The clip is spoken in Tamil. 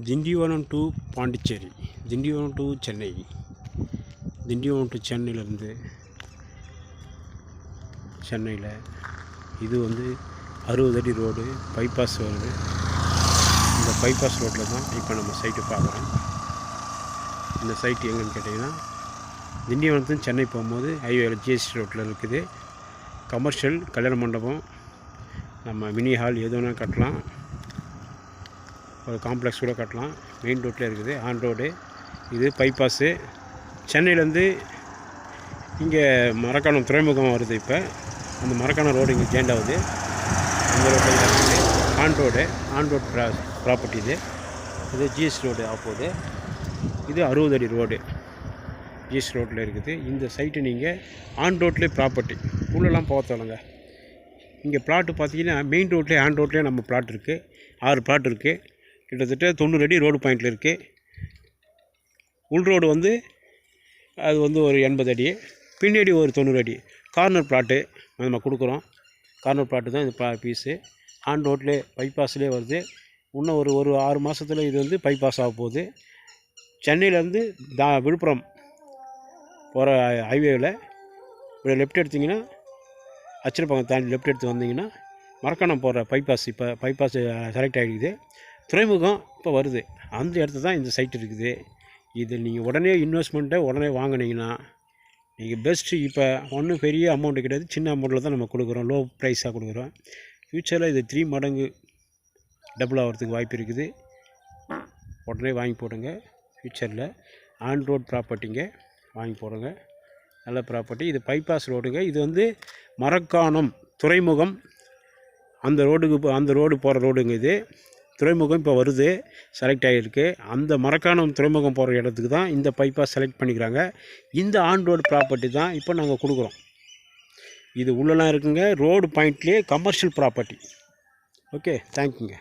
Tindivanam to Pondicherry, Tindivanam to Chennai, Tindivanam to சென்னையிலேருந்து சென்னையில் இது வந்து 60 அடி ரோடு பைபாஸ் வருது. இந்த பைபாஸ் ரோட்டில் தான் இப்போ நம்ம சைட்டு பார்க்குறோம். இந்த சைட்டு எங்கன்னு கேட்டிங்கன்னா திண்டிவனத்துலேருந்து சென்னை போகும்போது ஹைவேல ஜிஎஸ்டி ரோட்டில் இருக்குது. கமர்ஷியல் கல்யாண மண்டபம், நம்ம மினி ஹால் எது வேணால் கட்டலாம், ஒரு காம்ப்ளெக்ஸ் கூட கட்டலாம். மெயின் ரோட்டில் இருக்குது, ஆன் ரோடு. இது பைபாஸு. சென்னையிலேருந்து இங்கே மரக்காணம் துறைமுகம் வருது. இப்போ அந்த மரக்காணம் ரோடு இங்கே ஜாயின் ஆகுது. அந்த ரோட்டில் இருக்குது ஆன் ரோடு ப்ராப்பர்ட்டி. இது ஜிஎஸ்டி ரோடு ஆகுது. இது 60 அடி ரோடு ஜிஎஸ்டி ரோட்டில் இருக்குது. இந்த சைட்டு நீங்கள் ஆன் ரோட்லேயே ப்ராப்பர்ட்டி, உள்ளெல்லாம் போகத்தவங்க. இங்கே பிளாட்டு பார்த்தீங்கன்னா மெயின் ரோட்லேயே ஆன் ரோட்லேயே நம்ம பிளாட் இருக்குது. 6 பிளாட் இருக்குது. கிட்டத்தட்ட 90 அடி ரோடு பாயிண்டில் இருக்குது. உள் ரோடு வந்து அது வந்து ஒரு 80 அடி, பின்னாடி ஒரு 90 அடி. கார்னர் பிளாட்டு நம்ம கொடுக்குறோம். கார்னர் பிளாட்டு தான் இது பீஸு. ஆன் ரோட்லேயே பைபாஸ்லேயே வருது. இன்னும் ஒரு 6 மாதத்தில் இது வந்து பைபாஸ் ஆக போகுது. சென்னையிலேருந்து விழுப்புரம் போகிற ஹைவேவில் இப்படி லெஃப்ட் எடுத்திங்கன்னா அச்சரப்பாக்கம் தாண்டி லெஃப்ட் எடுத்து வந்தீங்கன்னா மரக்காணம் போகிற பைபாஸ் இப்போ பைபாஸ் செலக்ட் ஆகிடுது. துறைமுகம் இப்போ வருது. அந்த இடத்துல தான் இந்த சைட் இருக்குது. இது நீங்கள் உடனே இன்வெஸ்ட்மெண்ட்டை உடனே வாங்கினீங்கன்னா நீங்கள் பெஸ்ட்டு. இப்போ ஒன்றும் பெரிய அமௌண்ட்டு கிடையாது, சின்ன அமௌண்ட்டில் தான் நம்ம கொடுக்குறோம், லோ ப்ரைஸாக கொடுக்குறோம். ஃப்யூச்சரில் இது 3 மடங்கு டபுள் ஆகிறதுக்கு வாய்ப்பு இருக்குது. உடனே வாங்கி போடுங்க. ஃப்யூச்சரில் ஆன் ரோட் ப்ராப்பர்ட்டிங்க வாங்கி போடுங்க, நல்ல ப்ராப்பர்ட்டி. இது பைபாஸ் ரோடுங்க. இது வந்து மரக்காணம் துறைமுகம் அந்த ரோடு போகிற ரோடுங்க. இது துறைமுகம் இப்போ வருது, செலக்ட் ஆகிருக்கு. அந்த மரக்காணம் துறைமுகம் போகிற இடத்துக்கு தான் இந்த பைபாஸ் செலக்ட் பண்ணிக்கிறாங்க. இந்த ஆன் ரோடு ப்ராப்பர்ட்டி தான் இப்போ நாங்கள் கொடுக்குறோம். இது உள்ளலாம் இருக்குங்க, ரோடு பாயிண்ட்லேயே கமர்ஷியல் ப்ராப்பர்ட்டி. ஓகே, தேங்க்யூங்க.